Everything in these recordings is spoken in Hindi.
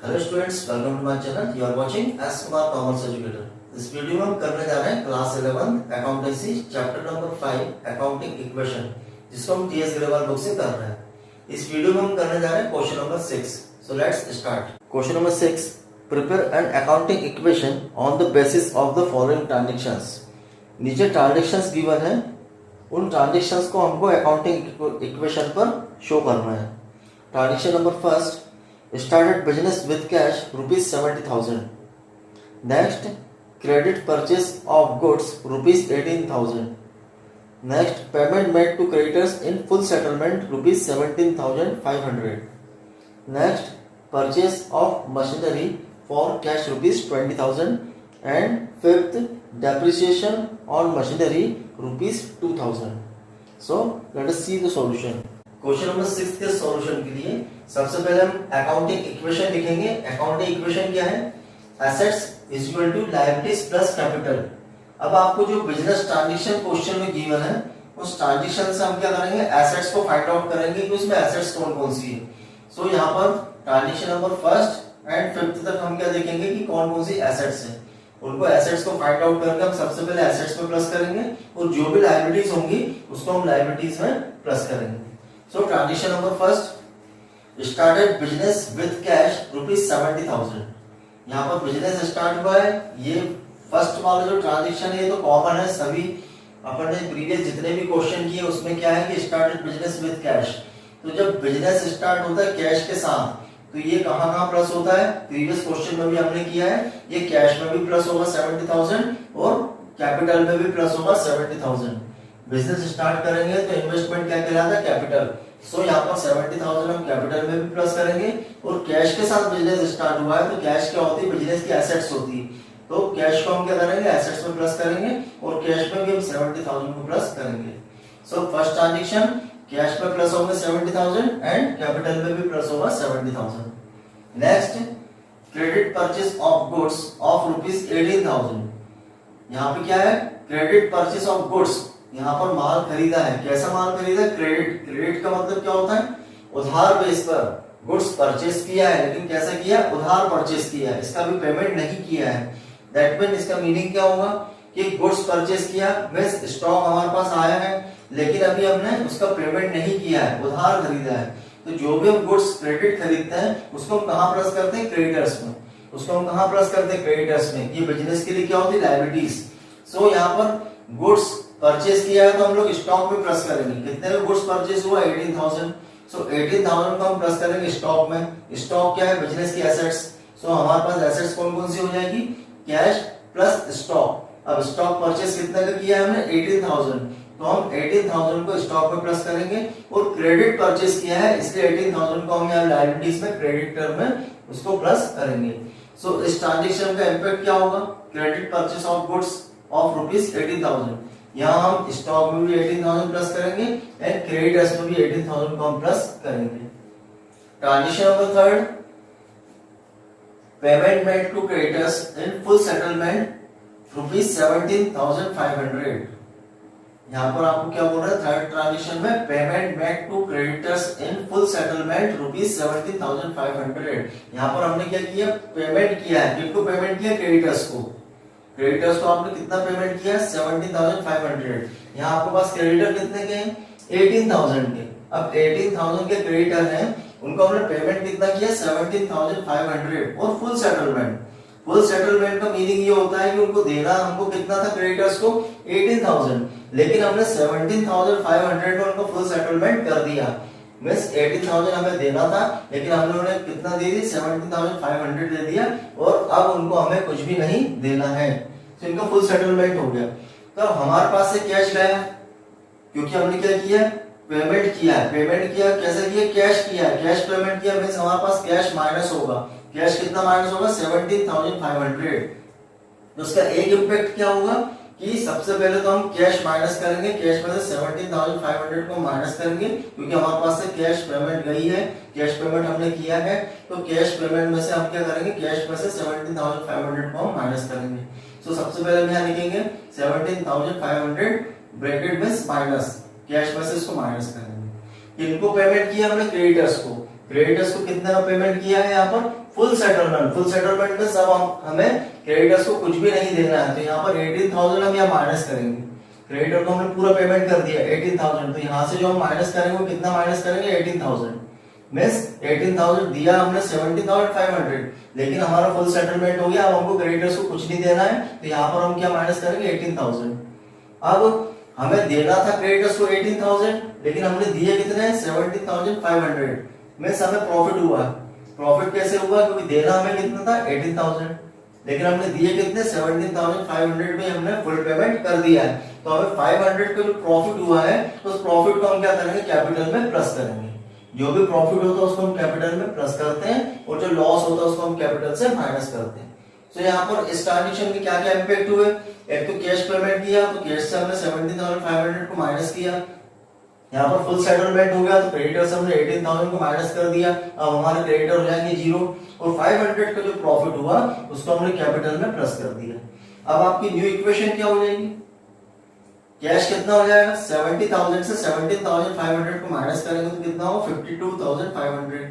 Hello students, welcome to my channel. You are watching S Kumar commerce educator. इस वीडियो में हम करने जा रहे हैं class 11 accountancy chapter number 5 accounting equation, जिसको हम टीएस ग्रेवाल बुक से कर रहे हैं। इस वीडियो में हम करने जा रहे हैं question number 6। So let's start. Question number 6, prepare an accounting equation on the basis of the following transactions. नीचे ट्रांजैक्शंस गिवन है, उन ट्रांजैक्शंस को हमको अकाउंटिंग इक्वेशन पर शो करना है। Transaction number first, started business with cash rupees 70,000. Next, credit purchase of goods rupees 18,000. Next, payment made to creditors in full settlement rupees 17,500. Next, purchase of machinery for cash rupees 20,000. And fifth, depreciation on machinery rupees 2,000. So let us see the solution. Question number 6 के सॉल्यूशन के लिए सबसे पहले हम अकाउंटिंग इक्वेशन लिखेंगे। अकाउंटिंग इक्वेशन क्या है? Assets is equal to liabilities plus capital. अब आपको जो बिजनेस ट्रांजैक्शन क्वेश्चन में गिवन है, उस ट्रांजैक्शन से हम क्या करेंगे, एसेट्स को फाइंड आउट करेंगे कि उसमें एसेट्स कौन कौन सी है। सो यहाँ पर transaction number first and fifth तक हम क्या देखेंगे कि कौन कौन सी एसेट्स है। उनको एसेट्स को फाइंड आउट करके हम सबसे पहले एसेट्स में प्लस करेंगे और जो भी लायबिलिटीज होंगी उसको हम लायबिलिटीज में प्लस करेंगे। So transaction number first, started business with cash rupees 70,000. यहाँ पर बिजनेस स्टार्ट हुआ है। ये फर्स्ट वाला जो ट्रांजेक्शन है ये तो कॉमन है, सभी अपन ने प्रीवियस जितने भी क्वेश्चन किए उसमें क्या है कि स्टार्टेड बिजनेस विद कैश। तो जब बिजनेस स्टार्ट होता है कैश के साथ, तो ये कहाँ कहाँ प्लस होता है? प्रीवियस क्वेश्चन में भी हमने किया है, ये कैश में भी प्लस होगा 70,000 और कैपिटल में भी प्लस होगा 70,000। बिजनेस स्टार्ट करेंगे तो इन्वेस्टमेंट क्या कहलाता है? कैपिटल। सो यहाँ पर 70,000 हम कैपिटल में भी प्लस करेंगे और कैश के साथ बिजनेस स्टार्ट हुआ है तो कैश क्या होती है? बिजनेस की एसेट्स होती है। तो कैश को हम क्या करेंगे? एसेट्स में प्लस करेंगे और कैश में भी हम 70,000 को प्लस करेंगे। सो फर्स्ट ट्रांजैक्शन कैश में प्लस होंगे 70,000 एंड कैपिटल में भी प्लस होगा 70,000। Next, credit purchase of goods of rupees 18,000। यहाँ पे क्या है? क्रेडिट परचेस ऑफ गुड्स, यहाँ पर माल खरीदा है। कैसा माल खरीदा है? क्रेडिट। क्रेडिट का मतलब क्या होता है? उधार बेस पर गुड्स परचेस किया है, लेकिन कैसा किया? उधार परचेस किया है, इसका भी पेमेंट नहीं किया है। दैट मीन इसका मीनिंग क्या होगा कि गुड्स परचेस किया मींस स्टॉक हमारे पास आया है, लेकिन अभी हमने उसका पेमेंट नहीं किया है, उधार खरीदा है। तो जो भी हम गुड्स क्रेडिट खरीदते हैं उसको हम कहाँ प्लस करते हैं? क्रेडिटर्स में। उसको हम कहाँ प्लस करते हैं? क्रेडिटर्स में। ये बिजनेस के लिए क्या होती है? लायबिलिटीज। सो यहाँ पर गुड्स परचेस किया है तो हम लोग स्टॉक में प्लस करेंगे। कितने में गुड्स परचेस हुआ? 18,000। सो 18,000 को हम प्लस करेंगे स्टॉक में। स्टॉक क्या है? बिजनेस की एसेट्स। सो हमारे पास एसेट्स कौन कौन सी हो जाएगी? Cash plus stock. अब स्टॉक परचेस कितने का किया है हमने? 18,000। तो हम 18,000 को स्टॉक में प्लस करेंगे और क्रेडिट परचेस किया है इसलिए 18,000 को हम यहाँ लायबिलिटीज में क्रेडिट टर्म में उसको प्लस करेंगे। सो इस ट्रांजेक्शन का इम्पैक्ट क्या होगा? Credit purchase of goods of rupees 18,000। यहाँ हम स्टॉक में भी 18,000 प्लस करेंगे एंड क्रेडिटर्स में भी 18,000 को हम प्लस करेंगे। Transaction number third, payment made to creditors in full settlement rupees 17,500। यहाँ पर आपको क्या बोल रहा है? थर्ड ट्रांजेक्शन में payment made to creditors in full settlement rupees 17,500। यहाँ पर हमने क्या किया? पेमेंट किया है। किनको पेमेंट किया? क्रेडिटर्स को। क्रेडिटर्स को आपने कितना पेमेंट किया? 17,500। यहाँ आपके पास क्रेडिटर कितने के हैं? 18,000 के। अब 18,000 के क्रेडिटर हैं, उनको हमने पेमेंट कितना किया? 17,500 और फुल सेटलमेंट। फुल सेटलमेंट का मीनिंग ये होता है कि उनको देना हमको कितना था? क्रेडिटर्स को 18,000, लेकिन हमने 17,500 में उनको फुल सेटलमेंट कर दिया। मींस 18,000 हमें देना था, लेकिन हम लोगों ने कितना दे दी? 17,500 दे दिया और अब उनको हमें कुछ भी नहीं देना है। तो इनका फुल सेटलमेंट हो गया। तो हमारे पास से कैश गया क्योंकि हमने क्या किया? पेमेंट किया। पेमेंट किया कैसे किया? कैश किया। कैश पेमेंट किया मींस हमारे पास कैश माइनस होगा। कैश कितना माइनस होगा? 17,500। तो उसका एक इम्पैक्ट क्या होगा कि सबसे पहले तो हम कैश माइनस करेंगे। कैश में से 17,500 को माइनस करेंगे क्योंकि हमारे पास से कैश पेमेंट गई है, कैश पेमेंट हमने किया है। तो कैश पेमेंट में से हम क्या करेंगे? कैश में से 17,500 को हम माइनस करेंगे। तो सबसे पहले हम यहाँ लिखेंगे 17,500 ब्रैकेट में माइनस, कैश में से इसको माइनस करेंगे। इनको पेमेंट किया हमने क्रेडिटर्स को, क्रेडिटर्स को कितने का पेमेंट किया है यहाँ पर फुल सेटलमेंट। फुल सेटलमेंट में सब हमें क्रेडिटर्स को कुछ भी नहीं देना है, तो यहाँ पर 18,000 हम यहाँ माइनस करेंगे। क्रेडिटर को हमने पूरा पेमेंट कर दिया 18,000, तो यहाँ से जो हम माइनस करेंगे वो कितना माइनस करेंगे 18,000। मींस 18,000 दिया हमने 17,500, लेकिन हमारा फुल सेटलमेंट हो गया, अब हमको क्रेडिटर्स को कुछ नहीं देना है, तो यहाँ पर हम क्या माइनस करेंगे 18,000। अब हमें देना था क्रेडिटर्स को 18,000, लेकिन हमने दिए कितने 17,500। मींस हमें प्रॉफिट हुआ। प्रॉफिट कैसे हुआ, क्योंकि देना हमें कितना था 18,000, लेकिन हमने दिए कितने 17,500 में हमने फुल पेमेंट कर दिया है। तो हमें 500 का जो प्रॉफिट हुआ है, तो उस प्रॉफिट को हम क्या करेंगे कैपिटल में प्लस करेंगे। जो भी प्रॉफिट होता है उसको हम कैपिटल में प्लस करते हैं, और जो लॉस होता है उसको हम कैपिटल से माइनस करते हैं। तो यहाँ पर इस ट्रांजेक्शन के क्या क्या इंपैक्ट हुए, एक तो कैश पेमेंट किया, तो कैश से हमने 17,500 को माइनस किया। यहाँ पर फुल सेटलमेंट हो गया, तो क्रेडिटर से हमने 18,000 को माइनस कर दिया, अब हमारे क्रेडिटर हो जाएंगे 0, और 500 का जो प्रॉफिट हुआ उसको हमने कैपिटल में प्लस कर दिया। अब आपकी न्यू इक्वेशन क्या हो जाएगी, कैश कितना हो जाएगा 70,000 से 17,500 को माइनस करेंगे तो कितना हो 52,500,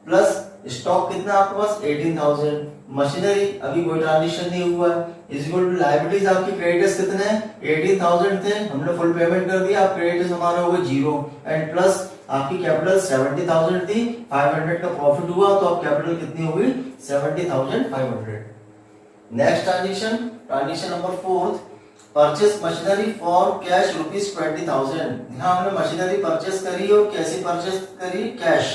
प्लस स्टॉक कितना आपके पास 18,000, मशीनरी अभी कोई ट्रांजेक्शन नहीं हुआ, इज इक्वल टू लायबिलिटीज आपकी क्रेडिटर्स कितने हैं 18,000 थे, हमने फुल पेमेंट कर दिया, अब क्रेडिटर्स हमारे हो गए 0, एंड प्लस आपकी कैपिटल 70,000 थी, 500 का प्रॉफिट हुआ, तो अब कैपिटल कितनी होगी 70,500। Next transaction, transaction number 4, purchase machinery for cash ₹20,000। यहाँ हमने मशीनरी परचेस करी और कैसी परचेस करी, कैश।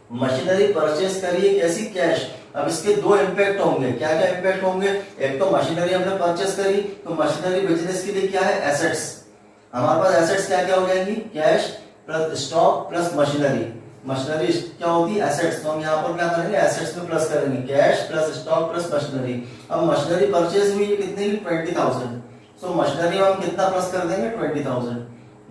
मशीनरी परचेस करी है कैसी, कैश। अब इसके दो इंपैक्ट होंगे, क्या क्या इंपैक्ट होंगे, एक तो मशीनरी हमने परचेस करी, तो मशीनरी बिजनेस के लिए क्या है एसेट्स, हमारे पास एसेट्स क्या क्या हो जाएंगी, cash plus stock plus machinery. Machinery क्या होती है एसेट्स, तो हम यहाँ पर क्या करेंगे एसेट्स में प्लस करेंगे, cash plus stock plus machinery. अब मशीनरी परचेज हुई है कितने की 20,000, सो मशीनरी में हम कितना प्लस कर देंगे 20,000,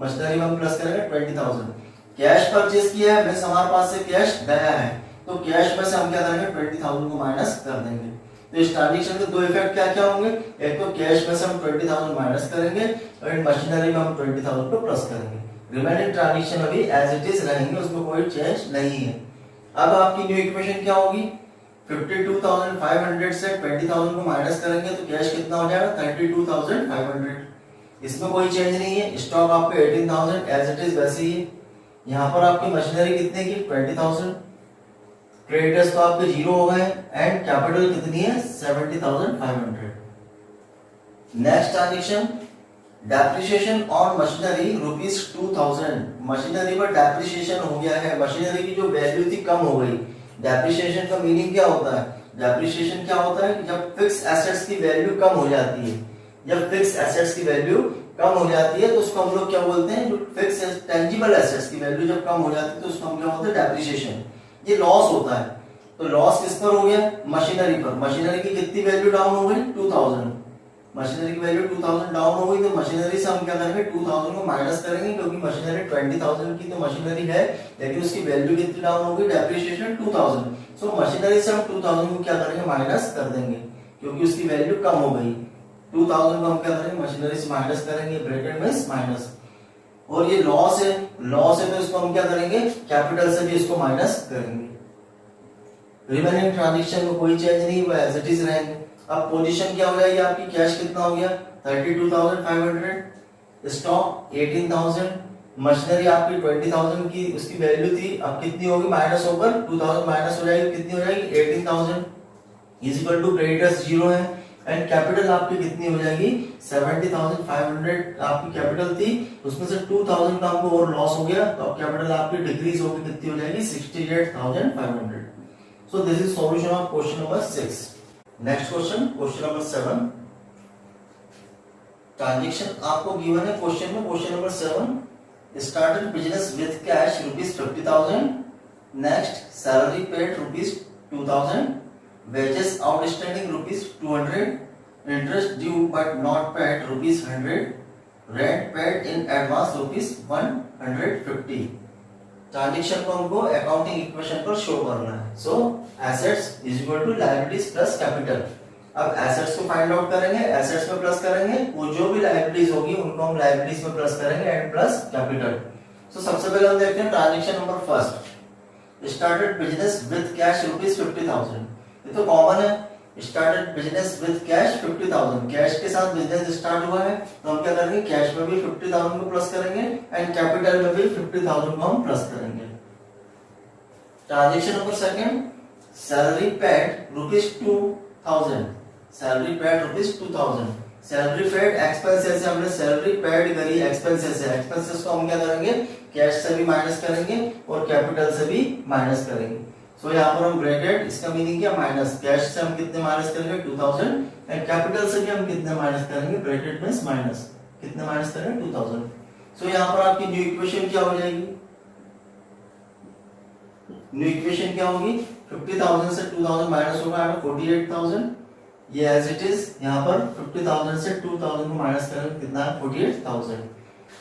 मशीनरी में हम प्लस करेंगे 20,000। कैश परचेज किया है, बस हमारे पास से कैश गया है, तो कैश में से हम क्या करेंगे 20,000 को माइनस कर देंगे। तो इस ट्रांजेक्शन के दो इफेक्ट क्या क्या होंगे, एक तो कैश में से हम 20,000 माइनस करेंगे, और मशीनरी में हम 20,000 को प्लस करेंगे। रिमेनिंग ट्रांजेक्शन अभी एज इट इज रहेंगे, उसमें कोई चेंज नहीं है। अब आपकी न्यू इक्वेशन क्या होगी, 52,500 से 20,000 को माइनस करेंगे तो कैश कितना हो जाएगा 32,500, इसमें कोई चेंज नहीं है। स्टॉक आपके 18,000 एज इट इज वैसे ही है। यहाँ पर आपकी मशीनरी कितने की 20,000, क्रेडिटर्स तो आपके 0 हो गए, एंड कैपिटल कितनी है 70,500। Next transaction, depreciation on machinery ₹2,000। Machinery पर डेप्रिसिएशन हो गया है, मशीनरी की जो वैल्यू थी कम हो गई। डेप्रिसिएशन का मीनिंग क्या होता है, डेप्रिसिएशन क्या होता है कि जब फिक्स एसेट्स की वैल्यू कम हो जाती है, जब फिक्स एसेट्स की वैल्यू कम हो जाती है तो उसको हम लोग क्या बोलते हैं, जो फिक्स टेंजिबल एसेट्स की वैल्यू जब कम हो जाती है तो उसको हम क्या बोलते हैं डेप्रिसिएशन। ये लॉस होता है, तो लॉस किस पर हो गया, मशीनरी पर। मशीनरी की कितनी वैल्यू डाउन हो गई 2,000, मशीनरी की वैल्यू 2,000 डाउन हो गई, तो मशीनरी से हम क्या करेंगे 2,000 को माइनस करेंगे, क्योंकि मशीनरी 20,000 की तो मशीनरी है, लेकिन उसकी वैल्यू कितनी डाउन हो गई, डेप्रिसिएशन 2,000। सो मशीनरी से हम 2,000 को क्या करेंगे माइनस कर देंगे, क्योंकि उसकी वैल्यू कम हो गई। 2,000 को हम क्या करेंगे मशीनरी से माइनस करेंगे, ब्रैकेट में माइनस। और ये लॉस है, लॉस है तो इसको हम क्या करेंगे कैपिटल से भी इसको माइनस करेंगे। रिमेनिंग ट्रांजेक्शन में कोई चेंज नहीं हुआ, एज इट इज रहेंगे। अब पोजीशन क्या हो जाएगी आपकी, कैश कितना हो गया 32,500, स्टॉक 18,000, मशीनरी आपकी 20,000 की उसकी वैल्यू थी, अब कितनी होगी माइनस होकर 2,000 माइनस हो जाएगी, कितनी हो जाएगी 18,000, इज इक्वल टू क्रेडिटर्स 0 है, एंड कैपिटल आपकी कितनी हो जाएगी 70,500 आपकी कैपिटल थी, उसमें से 2,000 का आपको और लॉस हो गया, तो अब कैपिटल आपकी डिक्रीज होगी, कितनी हो जाएगी 68,500। So this is solution of question number 6। Next question, question number 7। Transaction आपको गिवन है क्वेश्चन में, question number 7। Started business with cash ₹50,000, next salary paid ₹2,000, wages outstanding ₹200, interest due but not paid ₹100, rent paid in advance ₹150। Transaction को हमको अकाउंटिंग इक्वेशन पर शो करना है। So assets is equal to liabilities plus capital. अब एसेट्स को फाइंड आउट करेंगे, एसेट्स में प्लस करेंगे, वो जो भी लायबिलिटीज होगी उनको हम लायबिलिटीज में प्लस करेंगे, एंड प्लस कैपिटल। सो सबसे पहले हम देखते हैं transaction number first. Started business with cash rupees 50,000, ये तो कॉमन है। Started business with cash 50,000, cash के साथ बिजनेस स्टार्ट हुआ है, तो हम क्या करेंगे, कैश में भी 50,000 को प्लस करेंगे एंड कैपिटल में भी 50,000 को हम प्लस करेंगे। Transaction number second, salary paid rupees 2,000, salary paid rupees 2,000, salary paid expenses से हमने सैलरी पेड करी एक्सपेंसेस है, एक्सपेंसेस को हम क्या करेंगे, कैश से भी माइनस करेंगे और कैपिटल से भी माइनस करेंगे। सो यहाँ पर हम ब्रैकेट, इसका मीनिंग क्या, माइनस, कैश से हम कितने माइनस करेंगे 2000 एंड कैपिटल से भी हम कितने माइनस करेंगे, ब्रैकेट में माइनस, कितने माइनस करेंगे 2000। सो यहाँ पर आपकी न्यू इक्वेशन क्या हो जाएगी, न्यू इक्वेशन क्या होगी, 50,000 से 2000 माइनस होगा 48,000, ये एज इट इज, यहाँ पर 50,000 से 2000 को माइनस करेंगे कितना है 48,000।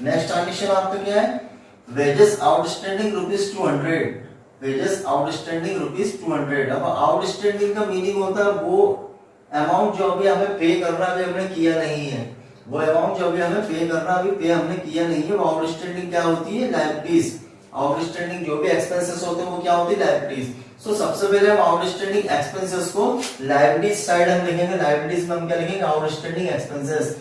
नेक्स्ट ट्रांजेक्शन आपका क्या है, wages outstanding rupees 200, wages outstanding rupees 200। अब आउटस्टैंडिंग का मीनिंग होता है वो अमाउंट जो अभी हमें पे करना अभी हमने किया नहीं है, वो अमाउंट जो अभी हमें पे करना अभी पे हमने किया नहीं है, वो आउटस्टैंडिंग क्या होती है, लायबिलिटीज। आउटस्टैंडिंग जो भी एक्सपेंसेस होते हैं वो क्या होती है, लायबिलिटीज। सो सबसे पहले हम आउटस्टैंडिंग एक्सपेंसेस को लायबिलिटीज साइड हम लिखेंगे, लायबिलिटीज में हम क्या लिखेंगे, आउटस्टैंडिंग एक्सपेंसेस।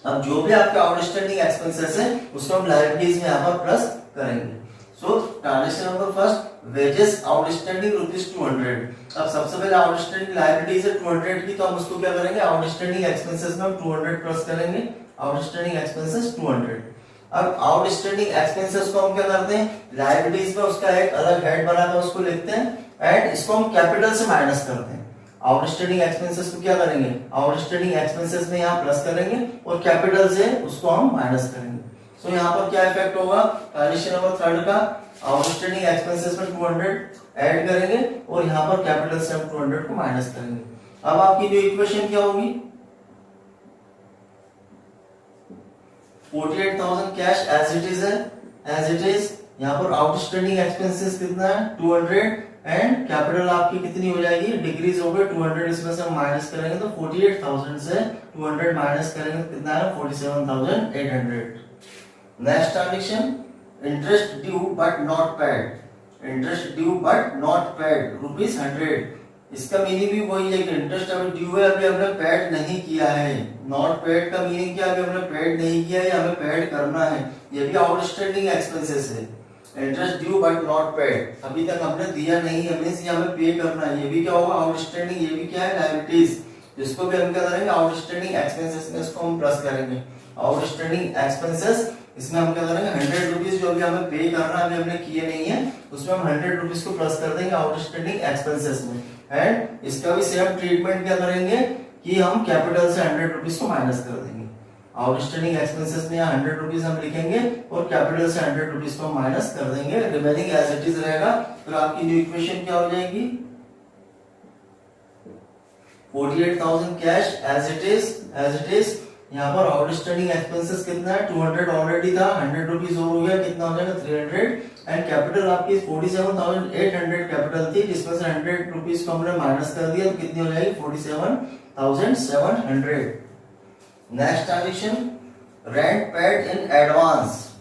अब जो भी आपके आउटस्टैंडिंग एक्सपेंसेस है उसको हम लायबिलिटीज में यहाँ पर प्लस करेंगे। So transaction number first, wages outstanding rupees 200। अब सबसे पहले आउटस्टैंडिंग लायबिलिटीज है 200 की, तो हम उसको क्या करेंगे, आउटस्टैंडिंग एक्सपेंसेस में हम 200 प्लस करेंगे, आउटस्टैंडिंग एक्सपेंसेस 200। अब आउटस्टैंडिंग एक्सपेंसेस को हम क्या करते हैं, लायबिलिटीज में उसका एक अलग हेड बनाकर उसको लिखते हैं एंड इसको हम कैपिटल से माइनस करते हैं। आउटस्टैंडिंग एक्सपेंसेस को क्या करेंगे, आउटस्टैंडिंग एक्सपेंसेस में यहाँ प्लस करेंगे और कैपिटल से उसको हम माइनस करेंगे। सो यहाँ पर क्या इफेक्ट होगा, ट्रांजेक्शन नंबर थर्ड का, आउटस्टैंडिंग एक्सपेंसेस में 200 ऐड करेंगे और यहाँ पर कैपिटल से हम 200 को माइनस करेंगे। अब आपकी जो इक्वेशन क्या होगी, 48,000 कैश एज इट इज है, एज इट इज। यहाँ पर आउटस्टैंडिंग एक्सपेंसेस कितना है 200 एंड कैपिटल आपकी कितनी हो जाएगी, डिक्रीज हो गई 200, इसमें से हम माइनस करेंगे तो 48,000 से 200 माइनस करेंगे तो कितना है 47,800। Next transaction, interest due but not paid, interest due but not paid rupees 100। इसका मीनिंग भी वही है कि इंटरेस्ट अभी ड्यू है, अभी हमने पेड नहीं किया है। नॉट पेड का मीनिंग क्या, अभी हमने पेड नहीं किया है, हमें पेड करना है, ये भी आउटस्टैंडिंग एक्सपेंसेस है। Interest due but not paid, अभी तक हमने दिया नहीं है, मींस ये हमें पे करना है, ये भी क्या होगा आउटस्टैंडिंग, ये भी क्या है लायबिलिटीज, जिसको भी हम क्या करेंगे, आउटस्टैंडिंग एक्सपेंसेस में इसको हम प्लस करेंगे। आउटस्टैंडिंग एक्सपेंसेस इसमें हम क्या करेंगे, 100 रुपीज जो अभी हमें पे करना है, अभी हमने किए नहीं है, उसमें हम 100 रुपीज को प्लस कर देंगे आउटस्टैंडिंग एक्सपेंसेस में। एंड इसका भी सेम ट्रीटमेंट क्या करेंगे कि हम कैपिटल से 100 रुपीज को माइनस कर देंगे। आउटस्टैंडिंग एक्सपेंसेस में 100 रुपीज हम लिखेंगे और कैपिटल से 100 रुपीज को माइनस कर देंगे, रिमेनिंग एज इट इज रहेगा। फिर आपकी न्यू इक्वेशन क्या हो जाएगी, 48,000 cash as it is, as it is. यहाँ पर आउटस्टैंडिंग एक्सपेंसेस कितना है 200 ऑलरेडी था, 100 रुपीज और हो गया, कितना हो जाएगा 300 एंड कैपिटल आपकी 47,800 कैपिटल थी, जिसमें से 100 रुपीज को हमने माइनस कर दिया तो कितनी हो जाएगी 47,700। Next transaction, rent paid in advance,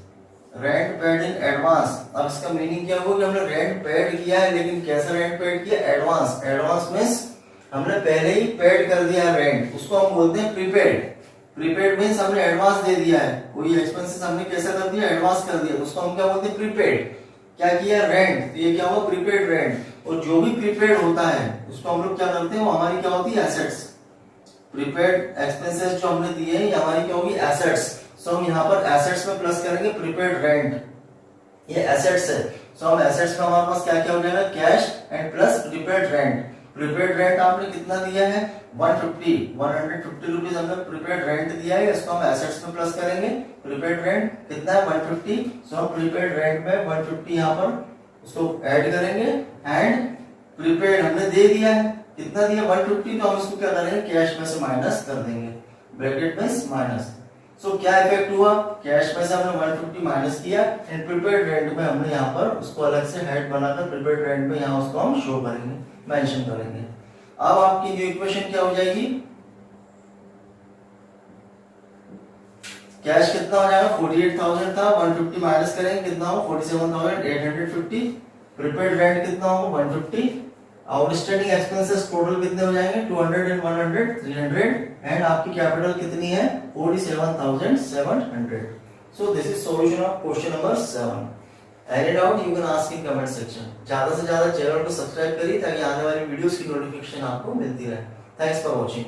rent paid in advance. अब इसका मीनिंग क्या होगा कि हमने रेंट पेड किया है, लेकिन कैसा रेंट पेड किया, एडवांस। एडवांस मींस हमने पहले ही पेड कर दिया है रेंट, उसको हम बोलते हैं प्रीपेड। प्रीपेड मींस हमने एडवांस दे दिया है, कोई एक्सपेंसेस हमने कैसा कर दिया, एडवांस कर दिया, उसको हम क्या बोलते हैं प्रीपेड। क्या किया, रेंट, तो ये क्या हुआ प्रीपेड रेंट। और जो भी प्रीपेड होता है उसको हम लोग क्या करते हैं, वो हमारी क्या होती है एसेट्स। प्रीपेड एक्सपेंसेस जो हमने दिए हैं ये हमारी क्या होगी एसेट्स। सो हम यहाँ पर एसेट्स में प्लस करेंगे प्रीपेड रेंट, ये एसेट्स है। सो हम एसेट्स में हमारे पास क्या क्या हो जाएगा, cash and plus prepaid rent. Prepaid rent आपने कितना दिया है 150 रुपीज हमने प्रीपेड रेंट दिया है, इसको हम एसेट्स में प्लस करेंगे। प्रीपेड रेंट कितना है 150, सो हम प्रीपेड रेंट में 150 यहाँ पर उसको ऐड करेंगे एंड प्रीपेड हमने दे दिया है, कितना दिया 150, तो हम इसको क्या करेंगे कैश में से माइनस कर देंगे, ब्रैकेट में माइनस। सो क्या इफेक्ट हुआ, कैश में से हमने 150 माइनस किया एंड प्रीपेड रेंट में हमने यहाँ पर उसको अलग से हेड बनाकर प्रीपेड रेंट में यहाँ उसको हम शो करेंगे, मेंशन करेंगे। अब आपकी न्यू इक्वेशन क्या हो जाएगी, कैश कितना हो जाएगा 48,000 था, 150 माइनस करेंगे कितना हो 47,850 प्रीपेड रेंट कितना होगा 150, आउटस्टैंडिंग एक्सपेंसेस टोटल कितने हो जाएंगे 200 एंड 100 300 एंड आपकी कैपिटल कितनी है 47,700. So this is solution of question number 7. Any doubt you can ask in comment section. ज्यादा से ज्यादा चैनल को सब्सक्राइब करिए ताकि आने वाली वीडियोस की नोटिफिकेशन आपको मिलती रहे. Thanks for watching.